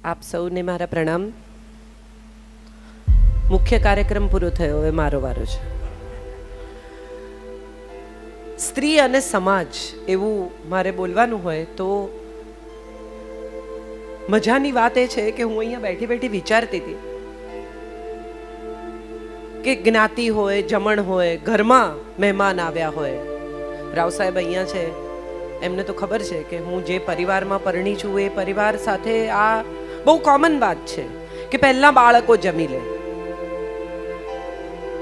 આપ સૌને મારા પ્રણામ. મુખ્ય કાર્યક્રમ પૂરો થયો, હવે મારો વારો છે. સ્ત્રી અને સમાજ એવું મારે બોલવાનું હોય તો મજાની વાત એ છે કે હું અહીંયા બેઠી બેઠી વિચારતી હતી કે જ્ઞાતિ હોય, જમણ હોય, ઘરમાં મહેમાન આવ્યા હોય. રાવ સાહેબ અહીંયા છે, એમને તો ખબર છે કે હું જે પરિવારમાં પરણી છું એ પરિવાર સાથે આ બહુ કોમન વાત છે કે પહેલા બાળકો જમી લે,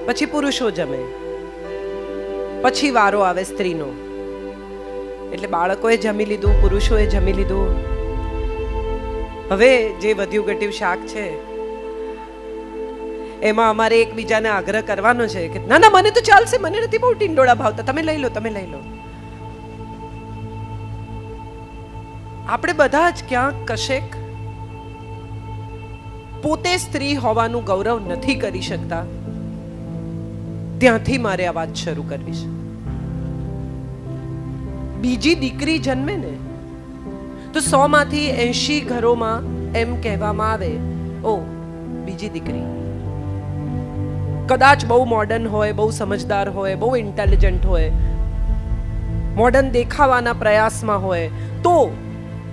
પછી પુરુષો જમે, પછી વારો આવે સ્ત્રીનો. એટલે બાળકોએ જમી લીધું, પુરુષોએ જમી લીધું. હવે જે વધ્યું ઘટ્યું શાક છે એમાં અમારે એકબીજાને આગ્રહ કરવાનો છે કે ના ના મને તો ચાલશે, મને નથી બહુ ટીંડોળા ભાવતા, તમે લઈ લો, તમે લઈ લો. આપણે બધા જ ક્યાંક કશેક પોતે સ્ત્રી હોવાનું ગૌરવ નથી કરી શકતા. ત્યાંથી મારે આ વાત શરૂ કરવી છે. બીજી દીકરી જન્મે ને તો 100 માંથી 80 ઘરોમાં એમ કહેવામાં આવે, ઓ બીજી દીકરી. કદાચ બહુ મોડર્ન હોય, બહુ સમજદાર હોય, બહુ ઇન્ટેલિજન્ટ હોય, મોડર્ન દેખાવાના પ્રયાસમાં હોય તો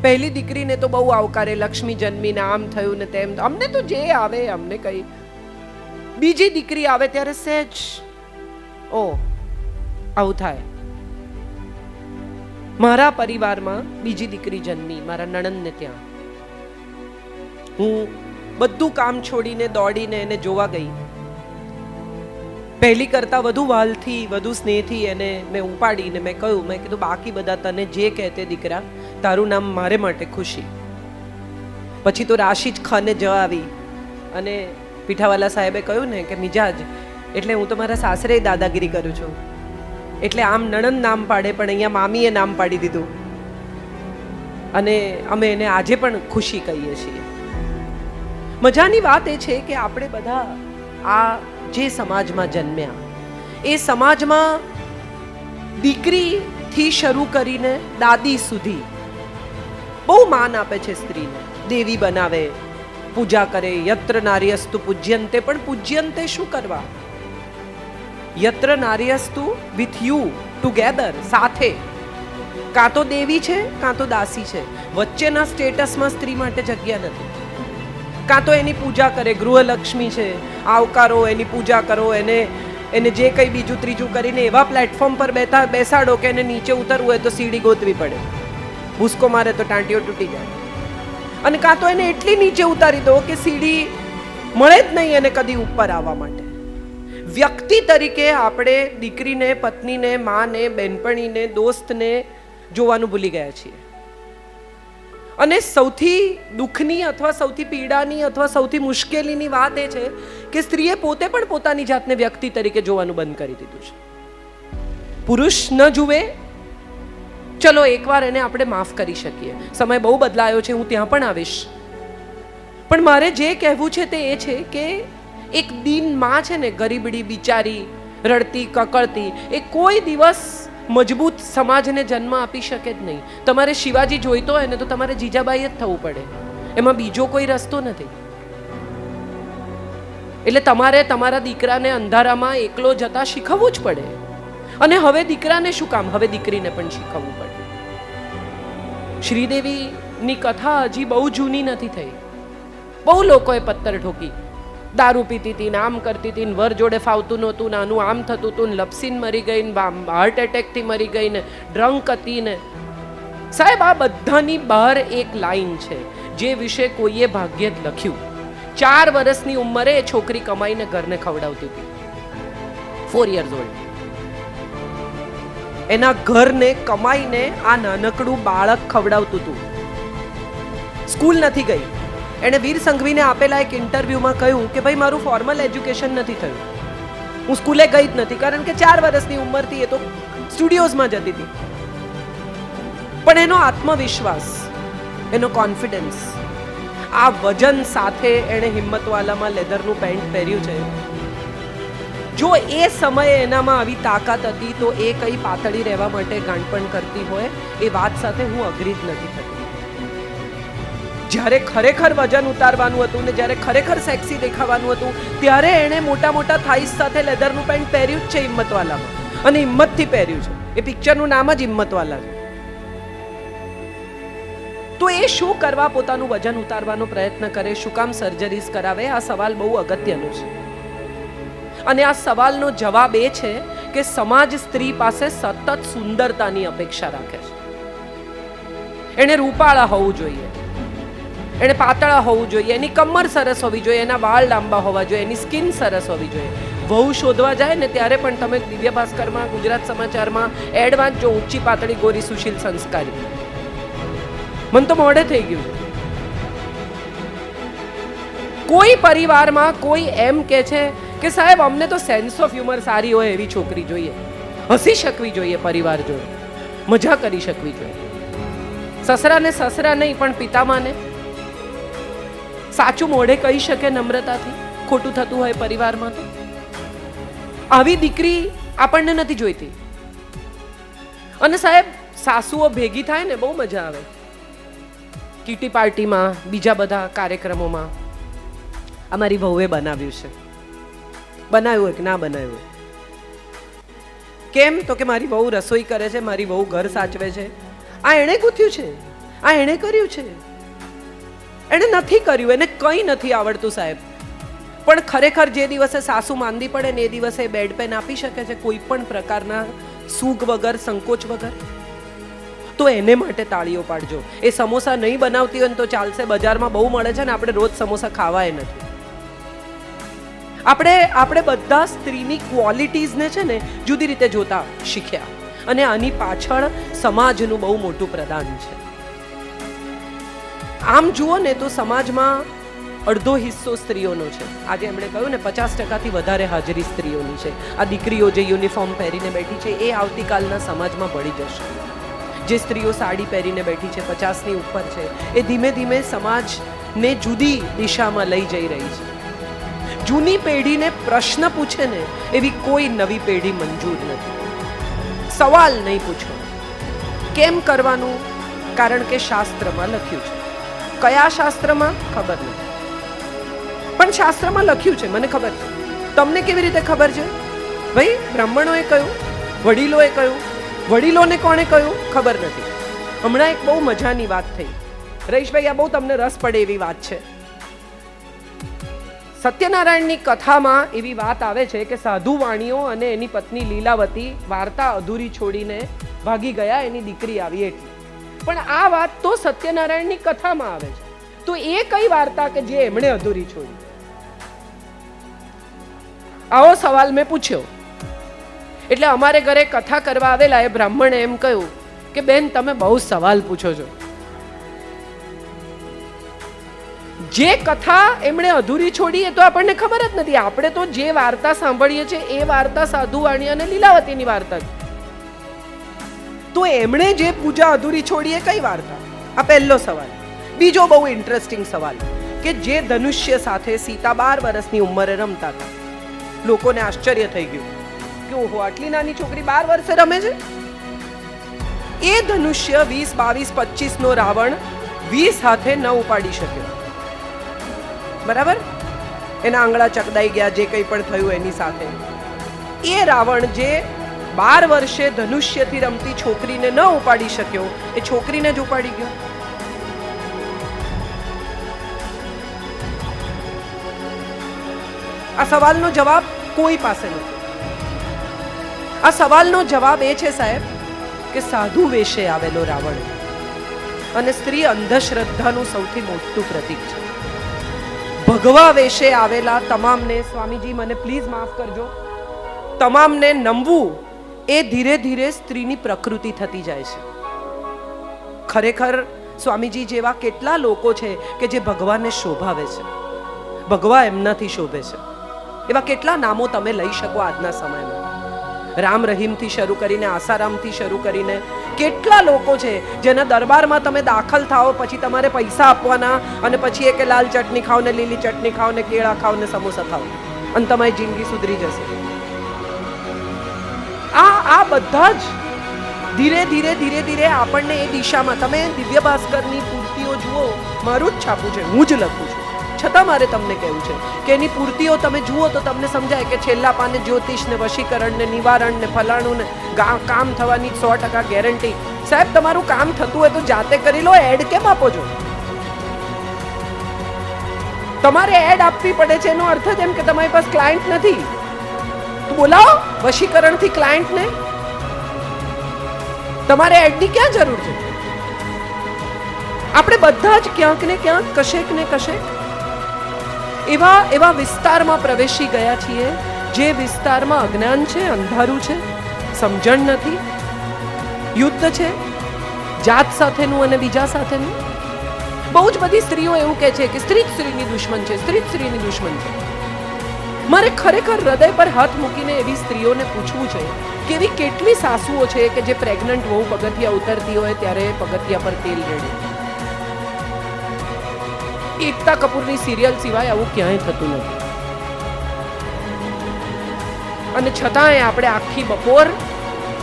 પહેલી દીકરીને તો બહુ આવકારે, લક્ષ્મી જન્મીને આમ થયું ને તેમ, અમને તો જે આવે અમને કઈ. બીજી દીકરી આવે ત્યારે સહેજ ઓ આવું થાય. મારા પરિવારમાં બીજી દીકરી જન્મી, મારા નણંદને ત્યાં. હું બધું કામ છોડીને દોડીને એને જોવા ગઈ. પહેલી કરતા વધુ વાલથી, વધુ સ્નેહથી એને મેં ઉપાડીને મેં કહ્યું, મેં કીધું બાકી બધા તને જે કહેતે દીકરા, તારું નામ મારે માટે ખુશી. પછી તો રાશિ જ ખાને જ આવી અને પીઠાવાલા સાહેબે કહ્યું ને કે મિજાજ, એટલે હું તો મારા સાસરે દાદાગીરી કરું છું, એટલે આમ નણંદ નામ પાડે પણ અહીંયા મામીએ નામ પાડી દીધું અને અમે એને આજે પણ ખુશી કહીએ છીએ. મજાની વાત એ છે કે આપણે બધા આ જે સમાજમાં જન્મ્યા એ સમાજમાં દીકરીથી શરૂ કરીને દાદી સુધી બહુ માન આપે છે સ્ત્રીને. દેવી બનાવે, પૂજા કરે. યત્ર નાર્યસ્તુ પૂજ્યંતે, પણ પૂજ્યંતે શું કરવા? યત્ર નાર્યસ્તુ વિથ યુ, ટુગેધર, સાથે. કાં તો દેવી છે કાં તો દાસી છે, વચ્ચેના સ્ટેટસમાં સ્ત્રી માટે જગ્યા નથી. કાં તો એની પૂજા કરે, ગૃહલક્ષ્મી છે, આવકારો, એની પૂજા કરો, એને જે કંઈ બીજું ત્રીજું કરીને એવા પ્લેટફોર્મ પર બેસાડો કે એને નીચે ઉતરવું હોય તો સીડી ગોતવી પડે, ભૂસકો મારે તો ટાંટીઓ તૂટી જાય. અને કાં તો એને એટલી નીચે ઉતારી દો કે સીડી મળે જ નહીં એને કદી ઉપર આવવા માટે. વ્યક્તિ તરીકે આપણે દીકરીને, પત્નીને, માને, બહેનપણીને, દોસ્તને જોવાનું ભૂલી ગયા છીએ. અને સૌથી દુઃખની અથવા સૌથી પીડાની અથવા સૌથી મુશ્કેલીની વાત એ છે કે સ્ત્રીએ પોતે પણ પોતાની જાતને વ્યક્તિ તરીકે જોવાનું બંધ કરી દીધું છે. પુરુષ ન જુએ, ચલો એકવાર એને આપણે માફ કરી શકીએ, સમય બહુ બદલાયો છે, હું ત્યાં પણ આવીશ. પણ મારે જે કહેવું છે તે એ છે કે એક દીન માં છે ને, ગરીબડી બિચારી, રડતી કકળતી, એ કોઈ દિવસ મજબૂત સમાજને જન્મ આપી શકે જ નહીં. તમારે શિવાજી જોઈતો હોય ને તો તમારે જીજાબાઈ જ થવું પડે, એમાં બીજો કોઈ રસ્તો નથી. એટલે તમારે તમારા દીકરાને અંધારામાં એકલો જતા શીખવવું જ પડે. અને હવે દીકરાને શું કામ, હવે દીકરીને પણ શીખવવું પડે. શ્રીદેવીની કથા હજી બહુ જૂની નથી થઈ. બહુ લોકોએ પત્તર ઠોકી, દારૂ પીતી હતી ને આમ કરતી હતી ને વર જોડે ફાવતું નહોતું, નાનું આમ થતું હતું ને લપસીને મરી ગઈ ને હાર્ટ એટેકથી મરી ગઈ ને ડ્રંક હતી ને. સાહેબ, આ બધાની બહાર એક લાઈન છે જે વિશે કોઈએ ભાગ્યે જ લખ્યું. 4 વર્ષની ઉંમરે એ છોકરી કમાઈને ઘરને ખવડાવતી હતી, 4 years old. એના ઘરને કમાઈને આ નાનકડું બાળક ખવડાવતું હતું. સ્કૂલ નથી ગઈ. એણે વીર સંઘવીને આપેલા એક ઇન્ટરવ્યુમાં કહ્યું કે ભાઈ મારું ફોર્મલ એજ્યુકેશન નથી થયું, હું સ્કૂલે ગઈ જ નથી, કારણ કે 4 વર્ષની ઉંમરથી એ તો સ્ટુડિયોઝમાં જતી હતી. પણ એનો આત્મવિશ્વાસ, એનો કોન્ફિડન્સ, આ વજન સાથે એણે હિંમતવાલામાં લેધરનું પેન્ટ પહેર્યું છે. જો એ સમયે એનામાં આવી તાકાત હતી તો એ કઈ પાતળી રહેવા માટે ગાંડપણ કરતી હોય એ વાત સાથે હું અગ્રી જ નથી થતી. જ્યારે ખરેખર વજન ઉતારવાનું હતું ને જ્યારે ખરેખર સેક્સી દેખાવાનું હતું, ત્યારે એણે મોટા મોટા થાઈસ સાથે લેધરનું પેન્ટ પહેર્યું જ છે હિંમતવાલામાં, અને હિંમતથી પહેર્યું છે. એ પિક્ચરનું નામ જ હિંમતવાલા છે. તો એ શું કરવા પોતાનું વજન ઉતારવાનો પ્રયત્ન કરે, શું કામ સર્જરીઝ કરાવે? આ સવાલ બહુ અગત્યનો છે. અને આ સવાલનો જવાબ એ છે કે સમાજ સ્ત્રી પાસે સતત સુંદરતાની અપેક્ષા રાખે છે. એને રૂપાળા હોવું જોઈએ, એને પાતળા હોવું જોઈએ, એની કમર સરસ હોવી જોઈએ, એના વાળ લાંબા હોવા જોઈએ, એની સ્કિન સરસ હોવી જોઈએ. વહુ શોધવા જાય ને ત્યારે પણ તમે દિવ્ય ભાસ્કરમાં, ગુજરાત સમાચારમાં એડ વાંચજો, ઊંચી પાતળી ગોરી સુશીલ સંસ્કારી. મન તો મોડે થઈ ગયું છે. કોઈ પરિવારમાં કોઈ એમ કે છે કે સાહેબ અમને તો સેન્સ ઓફ હ્યુમર સારી હોય એવી છોકરી જોઈએ, હસી શકવી જોઈએ, પરિવાર જોડે મજા કરી શકવી જોઈએ. સસરાને સસરા નહીં પણ પિતામાને સાચું મોઢે કહી શકે નમ્રતાથી, ખોટું થતું હોય પરિવારમાં તો. આવી દીકરી આપણને નથી જોઈતી. અને સાહેબ સાસુઓ ભેગી થાય ને બહુ મજા આવે. કીટી પાર્ટીમાં, બીજા બધા કાર્યક્રમોમાં અમારી વહુએ બનાવ્યું છે. બનાવ્યું હોય કે ના બનાવ્યું? કેમ? તો કે મારી વહુ રસોઈ કરે છે, મારી વહુ ઘર સાચવે છે. આ એણે ગૂંથ્યું છે, આ એણે કર્યું છે. એણે નથી કર્યું, એને કંઈ નથી આવડતું સાહેબ. પણ ખરેખર જે દિવસે સાસુ માંદી પડે ને એ દિવસે બેડ પેન આપી શકે છે, કોઈ પણ પ્રકારના સૂગ વગર, સંકોચ વગર. તો એને માટે તાળીઓ પાડજો. એ સમોસા નહીં બનાવતી હોય ને તો ચાલશે, બજારમાં બહુ મળે છે ને આપણે રોજ સમોસા ખાવાય નથી. આપણે બધા સ્ત્રીની ક્વોલિટીઝને છે ને જુદી રીતે જોતા શીખ્યા, અને આની પાછળ સમાજનું બહુ મોટું પ્રદાન છે. આમ જુઓ ને તો સમાજમાં અડધો હિસ્સો સ્ત્રીઓનો છે. આજે એમણે કહ્યું ને 50%થી વધારે હાજરી સ્ત્રીઓની છે. આ દીકરીઓ જે યુનિફોર્મ પહેરીને બેઠી છે એ આવતીકાલના સમાજમાં ભળી જશે. જે સ્ત્રીઓ સાડી પહેરીને બેઠી છે, 50ની ઉપર છે, એ ધીમે ધીમે સમાજને જુદી દિશામાં લઈ જઈ રહી છે. જૂની પેઢીને પ્રશ્ન પૂછે ને એવી કોઈ નવી પેઢી મંજૂર નથી. સવાલ નહીં પૂછો. કેમ કરવાનું? કારણ કે શાસ્ત્રમાં લખ્યું છે. કયા શાસ્ત્રમાં ખબર નથી, પણ શાસ્ત્રમાં લખ્યું છે, મને ખબર છે. તમને કેવી રીતે ખબર છે? ભાઈ બ્રાહ્મણોએ કહ્યું, વડીલોએ કહ્યું. વડીલોને કોણે કહ્યું ખબર નથી. હમણાં એક બહુ મજાની વાત થઈ. રહીશભાઈ, આ બહુ તમને રસ પડે એવી વાત છે. સત્યનારાયણની કથામાં એવી વાત આવે છે કે સાધુ વાણીઓ અને એની પત્ની લીલાવતી વાર્તા અધૂરી છોડીને ભાગી ગયા, એની દીકરી આવી એટલી. પણ આ વાત તો સત્યનારાયણની કથામાં આવે છે. તો એ કઈ વાર્તા કે જે એમણે અધૂરી છોડી? આવો સવાલ મેં પૂછ્યો. એટલે અમારે ઘરે કથા કરવા આવેલા એ બ્રાહ્મણે એમ કહ્યું કે બેન તમે બહુ સવાલ પૂછો છો. જે કથા એમણે અધૂરી છોડી એ તો આપણને ખબર જ નથી. આપણે તો જે વાર્તા સાંભળીએ છીએ એ વાર્તા સાધુ વાણી અને લીલાવતીની વાર્તા છે. તો એમણે જે પૂજા અધૂરી છોડી એ કઈ વાર્તા? આ પહેલો સવાલ. બીજો બહુ ઇન્ટરેસ્ટિંગ સવાલ કે જે ધનુષ્ય સાથે સીતા 12 વર્ષની ઉંમરે રમતા હતા. લોકોને આશ્ચર્ય થઈ ગયું કે ઓહો, આટલી નાની છોકરી 12 વર્ષે રમે છે. એ ધનુષ્ય 20, 22, 25 નો રાવણ 20 હાથે ન ઉપાડી શક્યો. બરાબર? એના આંગળા ચકદાઈ ગયા, જે કંઈ પણ થયું એની સાથે. એ રાવણ જે 12 વર્ષે ધનુષ્યથી રમતી છોકરીને ન ઉપાડી શક્યો, એ છોકરીને જ ઉપાડી ગયો. આ સવાલનો જવાબ કોઈ પાસે નથી. આ સવાલનો જવાબ એ છે સાહેબ કે સાધુ વેશે આવેલો રાવણ અને સ્ત્રી અંધશ્રદ્ધાનું સૌથી મોટું પ્રતીક છે. ભગવા વેશે આવેલા તમામને, સ્વામીજી મને પ્લીઝ માફ કરજો, તમામને નમવું એ ધીરે ધીરે સ્ત્રીની પ્રકૃતિ થતી જાય છે. ખરેખર સ્વામીજી જેવા કેટલા લોકો છે કે જે ભગવાનને શોભાવે છે, ભગવા એમનાથી શોભે છે. એવા કેટલા નામો તમે લઈ શકો આજના સમયમાં. રામ રહીમથી શરૂ કરીને, આસારામથી શરૂ કરીને કેટલા લોકો છે જેના દરબારમાં તમે દાખલ થાઓ પછી તમારે પૈસા આપવાના, અને પછી એ કે લાલ ચટણી ખાઓ ને લીલી ચટણી ખાઓ ને કેળા ખાઓ ને સમોસા ખાઓ અને તમારી જિંદગી સુધરી જશે. આ બધા જ ધીરે ધીરે આપણને એ દિશામાં, તમે દિવ્ય ભાસ્કરની પૂર્તિઓ જુઓ, મારું જ છાપું છે, હું જ લખું છું, છતાં મારે તમને કહેવું છે કે એની પૂર્તિઓ તમે જુઓ તો તમને સમજાય કે છેલ્લા પાને જ્યોતિષ ને વશીકરણ ને નિવારણ ને ફલાણું ને કામ થવાની 100% ગેરંટી. સાહેબ, તમારું કામ થતું હોય તો જાતે કરી લો, એડ કેમ આપો છો? તમારે એડ આપવી પડે છે એનો અર્થ જ એમ કે તમારી પાસે ક્લાયન્ટ નથી. તો બોલાવો વશીકરણથી ક્લાયન્ટને. તમારે એડની ક્યાં જરૂર છે? આપણે બધા જ ક્યાંક ને ક્યાંક કશેક ને કશેક એવા વિસ્તારમાં પ્રવેશી ગયા છીએ જે વિસ્તારમાં અજ્ઞાન છે, અંધારું છે, સમજણ નથી, યુદ્ધ છે જાત સાથેનું અને બીજા સાથેનું. બહુ જ બધી સ્ત્રીઓ એવું કહે છે કે સ્ત્રી જ સ્ત્રીની દુશ્મન છે, સ્ત્રી જ સ્ત્રીની દુશ્મન છે. મારે ખરેખર હૃદય પર હાથ મૂકીને એવી સ્ત્રીઓને પૂછવું છે કે એવી કેટલી સાસુઓ છે કે જે પ્રેગ્નન્ટ વહુ પગથિયા ઉતરતી હોય ત્યારે પગથિયા પર તેલ રેડે. એકતા કપૂરની સિરિયલ સિવાય આવું ક્યાંય થતું નથી. અને છતાંય આપણે આખી બપોર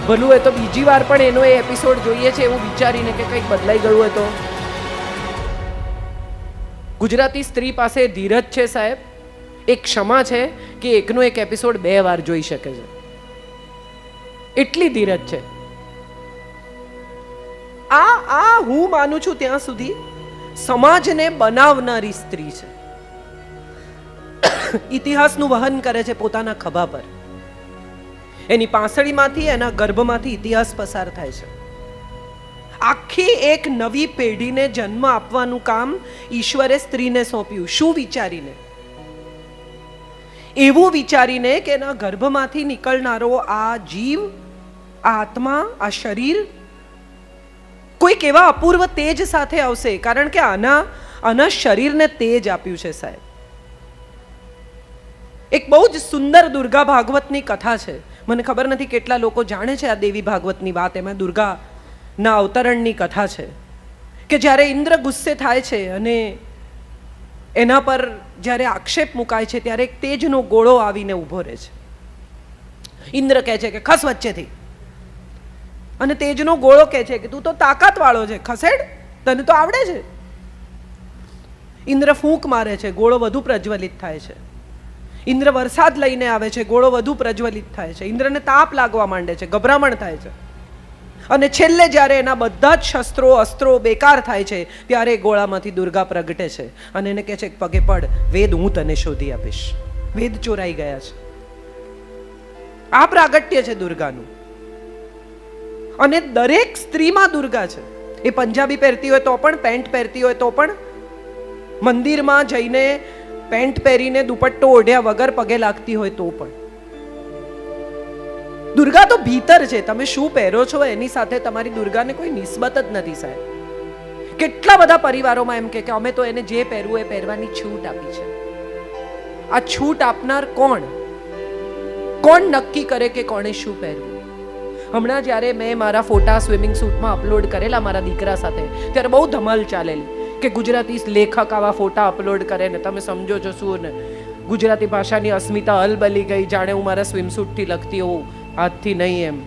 ભલું હોય તો બીજી વાર પણ એનો એ એપિસોડ જોઈએ છે એવું વિચારીને કે કંઈક બદલાઈ ગયું હોય તો. ગુજરાતી સ્ત્રી પાસે ધીરજ છે સાહેબ, એક ક્ષમા છે કે એકનો એક એપિસોડ 2 વાર જોઈ શકે છે. એટલી ધીરજ છે. આ હું માનું છું ત્યાં સુધી સમાજને બનાવનારી સ્ત્રી છે. ઇતિહાસનું વહન કરે છે પોતાના ખભા પર. એની પાંસળીમાંથી, એના ગર્ભમાંથી ઇતિહાસ પસાર થાય છે. આખી એક નવી પેઢીને જન્મ આપવાનું કામ ઈશ્વરે સ્ત્રીને સોંપ્યું. શું વિચારીને? એવું વિચારીને કે એના ગર્ભમાંથી નીકળનારો આ જીવ, આ આત્મા, આ શરીર કોઈક એવા અપૂર્વ તેજ સાથે આવશે. કારણ કે આના શરીરને તેજ આપ્યું છે સાહેબ. એક બહુ જ સુંદર દુર્ગા ભાગવતની કથા છે. મને ખબર નથી કેટલા લોકો જાણે છે આ દેવી ભાગવતની વાત. એમાં દુર્ગાના અવતરણની કથા છે કે જ્યારે ઇન્દ્ર ગુસ્સે થાય છે અને એના પર જ્યારે આક્ષેપ મુકાય છે ત્યારે એક તેજનો ગોળો આવીને ઊભો રહે છે. ઇન્દ્ર કહે છે કે ખસ વચ્ચેથી. અને તેજનો ગોળો કહે છે કે તું તો તાકાત વાળો છે, ખસેડ, તને તો આવડે છે. ઇન્દ્ર ફૂંક મારે છે, ગોળો વધુ પ્રજ્વલિત થાય છે. ઇન્દ્ર વરસાદ લઈને આવે છે, ગોળો વધુ પ્રજ્વલિત થાય છે. ઇન્દ્રને તાપ લાગવા માંડે છે, ગભરામણ થાય છે. અને છેલ્લે જ્યારે એના બધા જ શસ્ત્રો અસ્ત્રો બેકાર થાય છે ત્યારે ગોળામાંથી દુર્ગા પ્રગટે છે અને એને કહે છે પગે પડ, વેદ હું તને શોધી આપીશ. વેદ ચોરાઈ ગયા છે. આ પ્રાગટ્ય છે દુર્ગાનું. અને દરેક સ્ત્રીમાં દુર્ગા છે. એ પંજાબી પહેરતી હોય તો પણ, પેન્ટ પહેરતી હોય તો પણ, મંદિરમાં જઈને પેન્ટ પહેરીને દુપટ્ટો ઓઢ્યા વગર પગે લાગતી હોય તો પણ. દુર્ગા તો ભીતર છે. તમે શું પહેરો છો એની સાથે તમારી દુર્ગાને કોઈ નિસ્બત જ નથી સાહેબ. કેટલા બધા પરિવારોમાં એમ કે અમે તો એને જે પહેરવું એ પહેરવાની છૂટ આપી છે. આ છૂટ આપનાર કોણ નક્કી કરે કે કોણે શું પહેરવું? હમણાં જ્યારે મેં મારા ફોટા સ્વિમિંગ સૂટમાં અપલોડ કરેલા મારા દીકરા સાથે, ત્યારે બહુ ધમાલ ચાલેલી કે ગુજરાતી લેખક આવા ફોટા અપલોડ કરે ને તમે સમજો છો શું ને ગુજરાતી ભાષાની અસ્મિતા અલબલી ગઈ, જાણે હું મારા સ્વિમસૂટથી લખતી હોઉં, હાથથી નહીં એમ.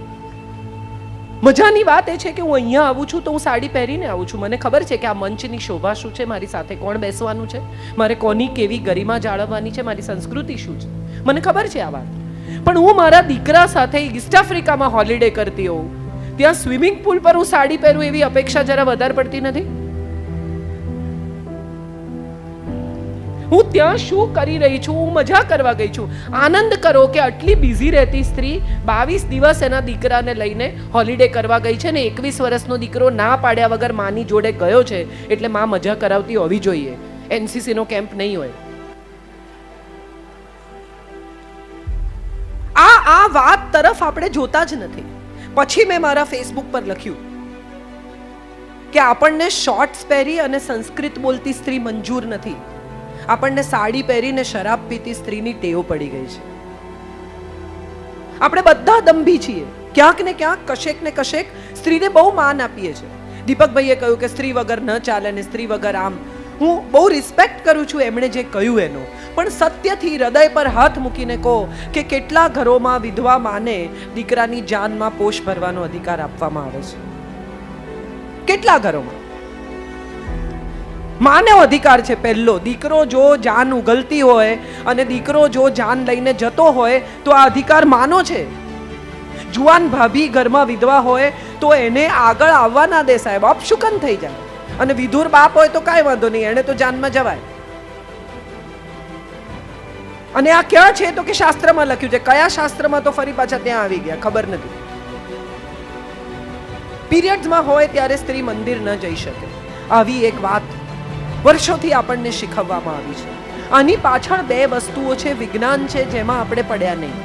મજાની વાત એ છે કે હું અહીંયા આવું છું તો હું સાડી પહેરીને આવું છું. મને ખબર છે કે આ મંચની શોભા શું છે, મારી સાથે કોણ બેસવાનું છે, મારે કોની કેવી ગરિમા જાળવવાની છે, મારી સંસ્કૃતિ શું છે, મને ખબર છે આ વાત. પણ હું મારા દીકરા સાથે ઈસ્ટ આફ્રિકામાં હોલિડે કરતી હોઉં, ત્યાં સ્વિમિંગ પુલ પર હું સાડી પહેરું એવી અપેક્ષા જરા વધારે પડતી નથી? હું ત્યાં શું કરી રહી છું? હું મજા કરવા ગઈ છું. આનંદ કરો કે આટલી બિઝી રહેતી સ્ત્રી 22 દિવસ એના દીકરાને લઈને હોલિડે કરવા ગઈ છે ને 21 વર્ષનો દીકરો ના પાડ્યા વગર માની જોડે ગયો છે એટલે માં મજા કરાવતી હોવી જોઈએ. એનસીસી નો કેમ્પ નહીં હોય. આ વાત તરફ આપણે જોતા જ નથી. પછી મેં મારા ફેસબુક પર લખ્યું કે આપણને શોર્ટ્સ પહેરી અને સંસ્કૃત બોલતી સ્ત્રી મંજૂર નથી. આપણને સાડી પહેરીને શરાબ પીતી સ્ત્રીની ટેવ પડી ગઈ છે. આપણે બધા દંભી છીએ. ક્યાંક ને ક્યાંક, કશેક ને કશેક સ્ત્રીને બહુ માન આપીએ છીએ. દીપકભાઈએ કહ્યું કે સ્ત્રી વગર ન ચાલે ને સ્ત્રી વગર આમ. હું બહુ રિસ્પેક્ટ કરું છું એમણે જે કહ્યું એનો. પણ સત્યથી હૃદય પર હાથ મૂકીને કહો કે કેટલા ઘરોમાં વિધવા માને દીકરાની જાનમાં પોષ ભરવાનો અધિકાર આપવામાં આવે છે? કેટલા ઘરોમાં? માનો અધિકાર છે પહેલો. દીકરો જો જાન ઉગલતી હોય અને દીકરો જો જાન લઈને જતો હોય તો આ અધિકાર માનો છે. જુવાન ભાભી ઘરમાં વિધવા હોય તો એને આગળ આવવા ના દે સાહેબ, અપશુકન થઈ જાય. અને વિધુર બાપ હોય તો કાંઈ વાંધો નહીં, એને તો જાનમાં જવાય. અને આ ક્યાં છે તો કે શાસ્ત્રમાં લખ્યું છે. કયા શાસ્ત્રમાં તો ફરી પાછા ત્યાં આવી ગયા, ખબર નથી. પીરિયડ્સમાં હોય ત્યારે સ્ત્રી મંદિર ન જઈ શકે. આવી એક વાત વર્ષોથી આપણને શીખવવામાં આવી છે. આની પાછળ બે વસ્તુઓ છે. વિજ્ઞાન છે જેમાં આપણે પડ્યા નહીં.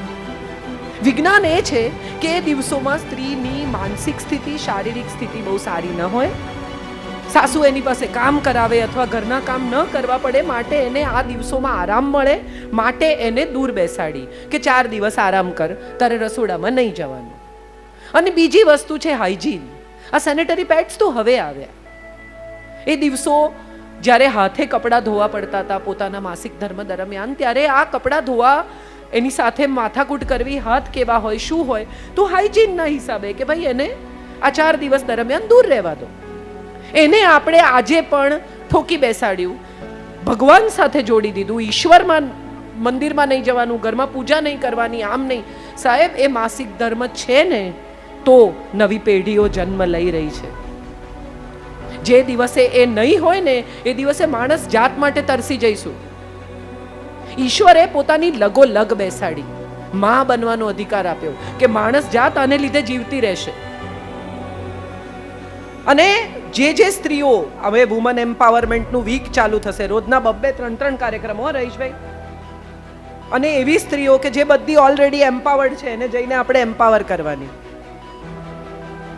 વિજ્ઞાન એ છે કે એ દિવસોમાં સ્ત્રીની માનસિક સ્થિતિ, શારીરિક સ્થિતિ બહુ સારી ન હોય. સાસુ એની પાસે કામ કરાવે અથવા ઘરના કામ ન કરવા પડે માટે એને આ દિવસોમાં આરામ મળે માટે એને દૂર બેસાડી કે 4 દિવસ આરામ કર, તારે રસોડામાં નહીં જવાનું. અને બીજી વસ્તુ છે હાઇજીન. આ સેનેટરી પેડ્સ તો હવે આવ્યા. એ દિવસો જ્યારે હાથે કપડાં ધોવા પડતા હતા પોતાના માસિક ધર્મ દરમિયાન, ત્યારે આ કપડાં ધોવા એની સાથે માથાકૂટ કરવી, હાથ કેવા હોય, શું હોય, તો હાઇજીનના હિસાબે કે ભાઈ એને આ 4 દિવસ દરમિયાન દૂર રહેવા દો. એને આપણે આજે પણ ઠોકી બેસાડ્યું, ભગવાન સાથે જોડી દીધું, ઈશ્વરમાં મંદિરમાં નહીં જવાનું, ઘરમાં પૂજા નહીં કરવાની, આમ નહીં. સાહેબ, એ માસિક ધર્મ છે ને તો નવી પેઢીઓ જન્મ લઈ રહી છે. જે દિવસે એ નહીં હોય ને એ દિવસે માણસ જાત માટે તરસી જઈશું. ઈશ્વરે પોતાની લગોલગ બેસાડી માં બનવાનો અધિકાર આપ્યો કે માણસ જાત આને લીધે જીવતી રહેશે. અને જે સ્ત્રીઓ, હવે વુમન એમ્પાવરમેન્ટનું વીક ચાલુ થશે, રોજના 2-3 કાર્યક્રમો રહીશભાઈ. અને એવી સ્ત્રીઓ કે જે બધી ઓલરેડી એમ્પાવર્ડ છે એને જઈને આપણે એમ્પાવર કરવાની.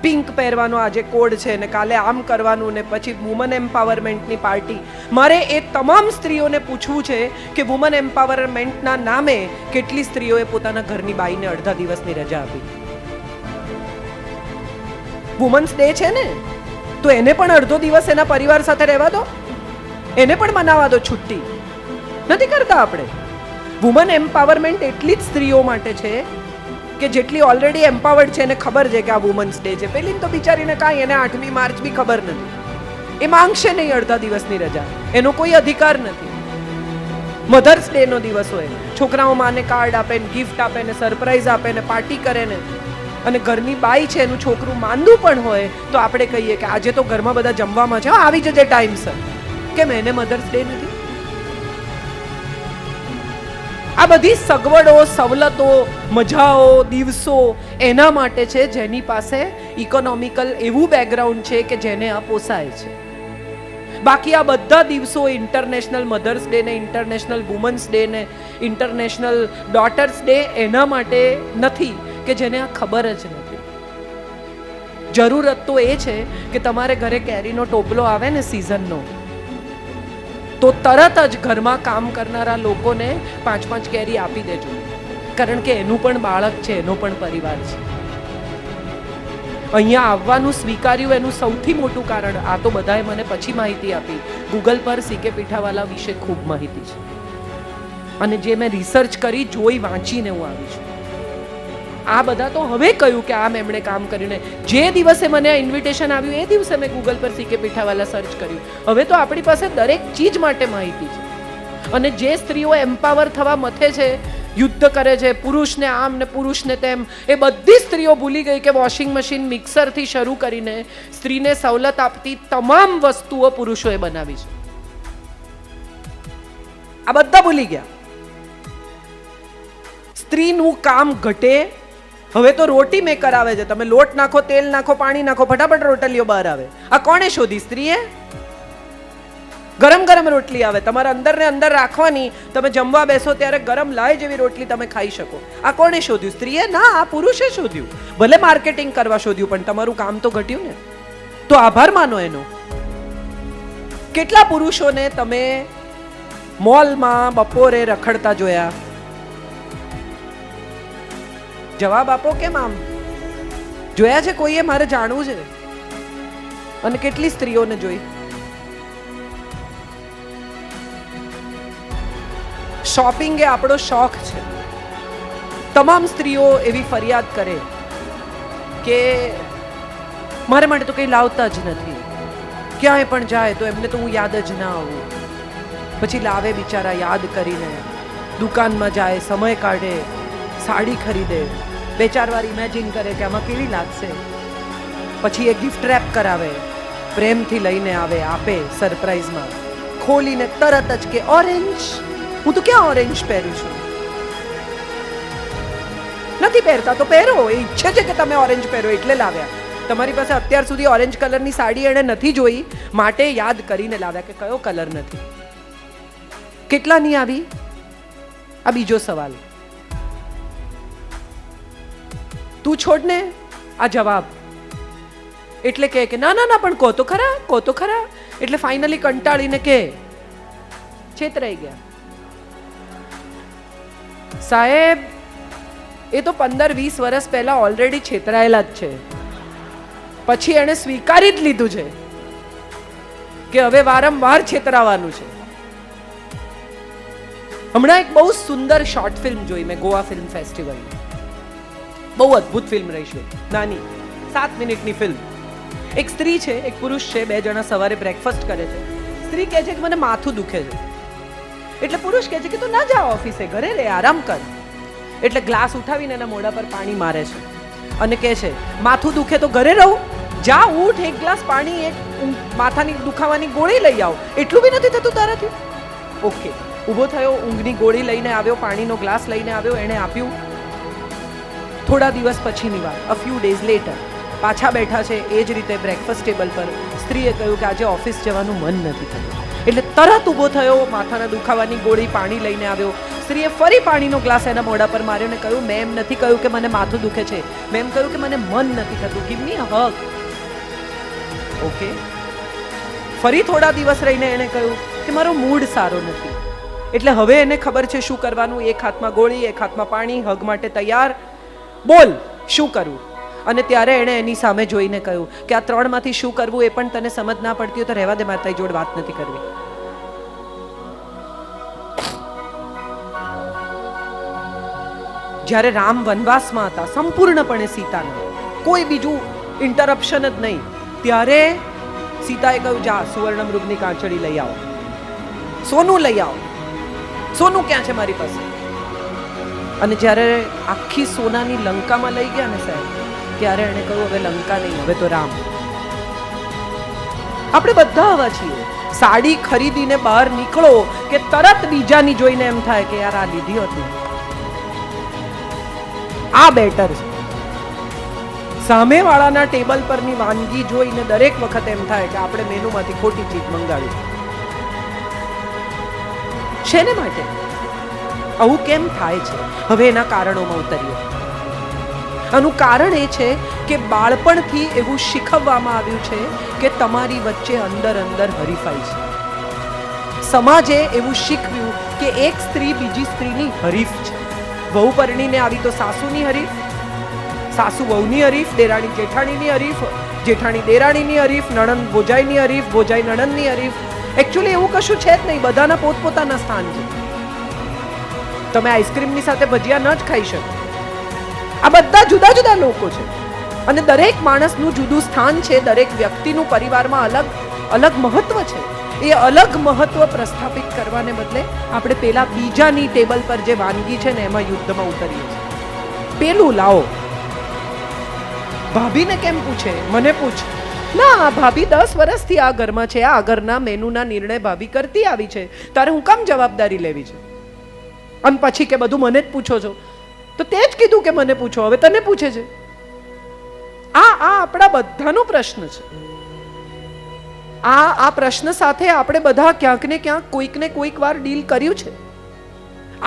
પિંક પહેરવાનો આજે કોડ છે ને કાલે આમ કરવાનું ને પછી વુમન એમ્પાવરમેન્ટની પાર્ટી. મારે એ તમામ સ્ત્રીઓને પૂછવું છે કે વુમન એમ્પાવરમેન્ટના નામે કેટલી સ્ત્રીઓએ પોતાના ઘરની બાઈને અડધા દિવસની રજા આપી. વુમન્સ ડે છે ને તો એને પણ અડધો દિવસ એના પરિવાર સાથે રહેવા દો, એને પણ મનાવા દો છુટ્ટી. નથી કરતા આપણે. વુમન એમ્પાવરમેન્ટ એટલી જ સ્ત્રીઓ માટે છે કે જેટલી ઓલરેડી એમ્પાવર્ડ છે એને ખબર છે કે આ વુમન્સ ડે છે. પેલી તો બિચારીને કાંઈ, એને 8મી માર્ચ બી ખબર નથી. એ માંગશે નહીં અડધા દિવસની રજા, એનો કોઈ અધિકાર નથી. મધર્સ ડે નો દિવસ હોય, છોકરાઓ માને કાર્ડ આપે ને ગિફ્ટ આપે ને સરપ્રાઈઝ આપે ને પાર્ટી કરે ને, અને ઘરની બાઈ છે એનું છોકરું માંદું પણ હોય તો આપણે કહીએ કે આજે તો ઘરમાં બધા જમવામાં છે, આવી જજે ટાઈમસર. કેમ એને મધર્સ ડે નથી? આ બધી સગવડો, સવલતો, મજાઓ, દિવસો એના માટે છે જેની પાસે ઇકોનોમિકલ એવું બેકગ્રાઉન્ડ છે કે જેને આ પોસાય છે. બાકી આ બધા દિવસો, ઇન્ટરનેશનલ મધર્સ ડે ને ઇન્ટરનેશનલ વુમન્સ ડે ને ઇન્ટરનેશનલ ડોટર્સ ડે એના માટે નથી કે જેને આ ખબર જ નથી. જરૂરત તો એ છે કે તમારે ઘરે કેરીનો ટોપલો આવે ને સિઝનનો, તો તરત જ ઘરમાં કામ કરનારા લોકોને 5-5 કેરી આપી દેજો, કારણ કે એનું પણ બાળક છે, એનો પણ પરિવાર છે. અહીંયા આવવાનું સ્વીકાર્યું એનું સૌથી મોટું કારણ, આ તો બધાએ મને પછી માહિતી આપી, ગૂગલ પર સીકે પીઠાવાલા વિશે ખૂબ માહિતી છે અને જે મેં રિસર્ચ કરી, જોઈ, વાંચીને હું આવી છું. આ બધા તો હવે કહ્યું કે આમ એમણે કામ કરીને, જે દિવસે મને આ ઇન્વિટેશન આવ્યું એ દિવસે મેં ગૂગલ પર સીકે પીઠાવાલા સર્ચ કર્યું. હવે તો આપણી પાસે દરેક ચીજ માટે માહિતી છે. અને જે સ્ત્રીઓ એમ્પાવર થવા મથે છે, યુદ્ધ કરે છે, પુરુષને આમ ને પુરુષને તેમ, એ બધી સ્ત્રીઓ ભૂલી ગઈ કે વોશિંગ મશીન, મિક્સરથી શરૂ કરીને સ્ત્રીને સવલત આપતી તમામ વસ્તુઓ પુરુષોએ બનાવી છે. આ બધા ભૂલી ગયા. સ્ત્રીનું કામ ઘટે. હવે તો રોટી મેકર આવે છે, તમે લોટ નાખો, તેલ નાખો, પાણી નાખો, ફટાફટ રોટલીઓ બહાર આવે. આ કોણે શોધી? સ્ત્રીએ. ગરમ ગરમ રોટલી આવે, તમારે અંદર ને અંદર રાખવાની, તમે જમવા બેસો ત્યારે ગરમ લાય જેવી રોટલી તમે ખાઈ શકો. આ કોણે શોધ્યું? સ્ત્રીએ? ના, આ પુરુષે શોધ્યું. ભલે માર્કેટિંગ કરવા શોધ્યું, પણ તમારું કામ તો ઘટ્યું ને. તો આભાર માનો એનો. કેટલા પુરુષોને તમે મોલમાં બપોરે રખડતા જોયા? જવાબ આપો. કેમ આમ જોયા છે કોઈએ? મારે જાણવું છે. અને કેટલી સ્ત્રીઓને જોઈ? શોપિંગ એ આપણો શોખ છે. તમામ સ્ત્રીઓ એવી ફરિયાદ કરે કે મારે માટે તો કંઈ લાવતા જ નથી, ક્યાંય પણ જાય તો એમને તો હું યાદ જ ના આવું. પછી લાવે બિચારા યાદ કરીને, દુકાનમાં જાય, સમય કાઢે, સાડી ખરીદે, 2-4 વાર ઇમેજિન કરે કે આમાં કેવી લાગશે. પછી એ ગિફ્ટ રેપ કરાવે, પ્રેમથી લઈને આવે, આપે સરપ્રાઈઝમાં, ખોલીને તરત જ કે ઓરેન્જ. હું તો ક્યાં ઓરેન્જ પહેરું છું? નથી પહેરતા તો પહેરો, એ ઈચ્છે છે કે તમે ઓરેન્જ પહેરો એટલે લાવ્યા. તમારી પાસે અત્યાર સુધી ઓરેન્જ કલરની સાડી એણે નથી જોઈ, માટે યાદ કરીને લાવ્યા કે કયો કલર નથી. કેટલાની આવી? આ બીજો સવાલ. તું છોડ ને આ જવાબ. એટલે કે ના ના ના પણ કહો તો ખરા, કહો તો ખરા. એટલે ફાઇનલી કંટાળીને કે છેતરાઈ ગયા. સાહેબ એ તો 15-20 વર્ષ પહેલા ઓલરેડી છેતરાયેલા જ છે. પછી એણે સ્વીકારી જ લીધું છે કે હવે વારંવાર છેતરાવાનું છે. હમણાં એક બહુ સુંદર શોર્ટ ફિલ્મ જોઈ મેં ગોવા ફિલ્મ ફેસ્ટિવલ. બહુ અદ્ભુત ફિલ્મ રહી છે, નાની 7 મિનિટની ફિલ્મ. એક સ્ત્રી છે, એક પુરુષ છે, 2 જણા સવારે બ્રેકફાસ્ટ કરે છે. સ્ત્રી કહે છે કે મને માથું દુખે છે. એટલે પુરુષ કહે છે કે તું ના જા ઓફિસે, ઘરે રહે, આરામ કર. એટલે ગ્લાસ ઉઠાવીને એના મોઢા પર પાણી મારે છે અને કહે છે માથું દુખે તો ઘરે રહું, જા ઉઠ, એક ગ્લાસ પાણી, એક માથાની દુખાવાની ગોળી લઈ આવ. એટલું બી નથી થતું તારાથી? ઓકે. ઊભો થયો, ઊંઘની ગોળી લઈને આવ્યો, પાણીનો ગ્લાસ લઈને આવ્યો, એણે આપ્યું. થોડા દિવસ પછીની વાત, અ ફ્યુ ડેઝ લેટર, પાછા બેઠા છે એ જ રીતે બ્રેકફાસ્ટ ટેબલ પર. સ્ત્રીએ કહ્યું કે આજે ઓફિસ જવાનું મન નથી થતું. એટલે તરત ઊભો થયો, માથાના દુખાવાની ગોળી, પાણી લઈને આવ્યો. સ્ત્રીએ ફરી પાણીનો ગ્લાસ એના મોઢા પર માર્યો ને કહ્યું મેં એમ નથી કહ્યું કે મને માથું દુખે છે, મેં એમ કહ્યું કે મને મન નથી થતું, ગીવ મી અ હગ. ઓકે. ફરી થોડા દિવસ રહીને એને કહ્યું કે મારો મૂડ સારો નથી. એટલે હવે એને ખબર છે શું કરવાનું. એક હાથમાં ગોળી, એક હાથમાં પાણી, હગ માટે તૈયાર. બોલ શું કરવું? અને ત્યારે એણે એની સામે જોઈને કહ્યું કે આ 3માંથી શું કરવું એ પણ તને સમજ ના પડતી હોય તો રહેવા દે, મારે તારી જોડે વાત નથી કરવી. જ્યારે રામ વનવાસમાં હતા, સંપૂર્ણપણે સીતાના, કોઈ બીજું ઇન્ટરપ્શન જ નહીં, ત્યારે સીતાએ કહ્યું જા સુવર્ણ મૃગની કાંચળી લઈ આવો, સોનું લઈ આવો. સોનું ક્યાં છે મારી પાસે? અને જ્યારે આખી સોનાની લંકામાં લઈ ગયા ને સાહેબ, ત્યારે એણે કહ્યું હવે લંકા નહીં, હવે તો રામ. આપણે બધા આવા છીએ. સાડી ખરીદીને બહાર નીકળો કે તરત બીજાની જોઈને એમ થાય કે યાર આ લીધી હતી, આ બેટર છે. સામેવાળાના ટેબલ પરની વાનગી જોઈને દરેક વખત એમ થાય કે આપણે મેનુમાંથી ખોટી ચીજ મંગાવી. શેને માટે આવું કેમ થાય છે? હવે એના કારણોમાં ઉતરીએ. આનું કારણ એ છે કે બાળપણથી એવું શીખવવામાં આવ્યું છે કે તમારી વચ્ચે અંદર અંદર હરીફાઈ છે. સમાજે એવું શીખવ્યું કે એક સ્ત્રી બીજી સ્ત્રીની હરીફ છે. વહુ પરણીને આવી તો સાસુની હરીફ, સાસુ વહુની હરીફ, દેરાણી જેઠાણીની હરીફ, જેઠાણી દેરાણીની હરીફ, નણંદ ભોજાઈની હરીફ, ભોજાઈ નણંદની હરીફ. એકચ્યુઅલી એવું કશું છે જ નહીં, બધાના પોતપોતાના સ્થાન છે. તમે આઈસ્ક્રીમની સાથે ભજીયા ન જ ખાઈ શકો. આ બધા જુદા જુદા લોકો છે અને દરેક માણસનું જુદું સ્થાન છે. દરેક વ્યક્તિનું પરિવારમાં અલગ અલગ મહત્વ છે. એ અલગ મહત્વ પ્રસ્થાપિત કરવાને બદલે આપણે પેલા બીજાની ટેબલ પર જે વાનગી છે ને એમાં યુદ્ધમાં ઉતરીએ છીએ. પેલું લાવો. ભાભીને કેમ પૂછે? મને પૂછ. ના, ભાભી 10 વર્ષથી આ ઘરમાં છે, આ ઘરના મેનુના નિર્ણય ભાભી કરતી આવી છે, તારે હું કામ જવાબદારી લેવી છે? અને પછી કે બધું મને જ પૂછો છો. તો તે જ કીધું કે મને પૂછો, હવે તને પૂછે છે. આ આપણા બધાનો પ્રશ્ન છે. આ પ્રશ્ન સાથે આપણે બધા ક્યાંક ને ક્યાંક કોઈક ને કોઈક વાર ડીલ કર્યું છે.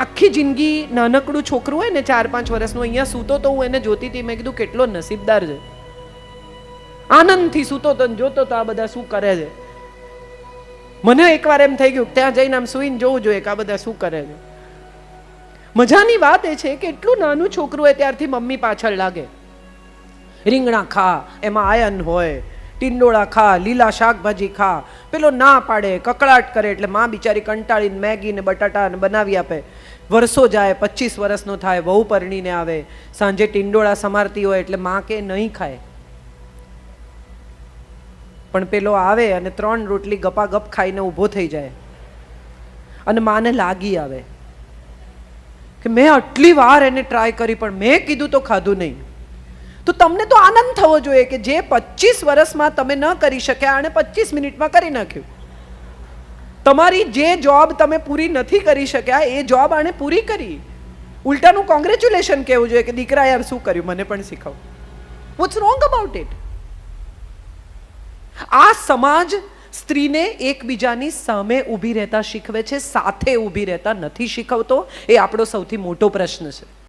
આખી જિંદગી નાનકડું છોકરું હોય ને 4-5 વર્ષનું, અહીંયા સૂતો તો હું એને જોતી હતી, મેં કીધું કેટલો નસીબદાર છે, આનંદથી સૂતો તો જોતો તો આ બધા શું કરે છે. મને એકવાર એમ થઈ ગયું ત્યાં જઈને આમ સૂઈને જોવું જોઈએ કે આ બધા શું કરે છે. મજાની વાત એ છે કે એટલું નાનું છોકરું હોય ત્યારથી મમ્મી પાછળ લાગે. રીંગણા ખા, એમાં આયન હોય, ટીંડોળા ખા, લીલા શાકભાજી ખા. પેલો ના પાડે, કકળાટ કરે એટલે માં બિચારી કંટાળીને મેગી ને બટાટા બનાવી આપે. વર્ષો જાય, 25 વર્ષનો થાય, વહુ પરણીને આવે, સાંજે ટીંડોળા સમારતી હોય એટલે માં કે નહીં ખાય. પણ પેલો આવે અને 3 રોટલી ગપાગપ ખાઈને ઊભો થઈ જાય અને માને લાગી આવે કે મેં આટલી વાર એને ટ્રાય કરી પણ મેં કીધું તો ખાધું નહીં, તો તમને તો આનંદ થવો જોઈએ કે જે 25 વર્ષમાં તમે ન કરી શક્યા આણે 25 મિનિટમાં કરી નાખ્યું. તમારી જે જોબ તમે પૂરી નથી કરી શક્યા એ જોબ આણે પૂરી કરી. ઉલટાનું કોંગ્રેચ્યુલેશન કહેવું જોઈએ કે દીકરા યાર શું કર્યું, મને પણ શીખવ. What's wrong about it? આ સમાજ સ્ત્રીને એકબીજાની સામે ઊભી રહેતા શીખવે છે, સાથે ઊભી રહેતા નથી શીખવતો. એ આપણો સૌથી મોટો પ્રશ્ન છે.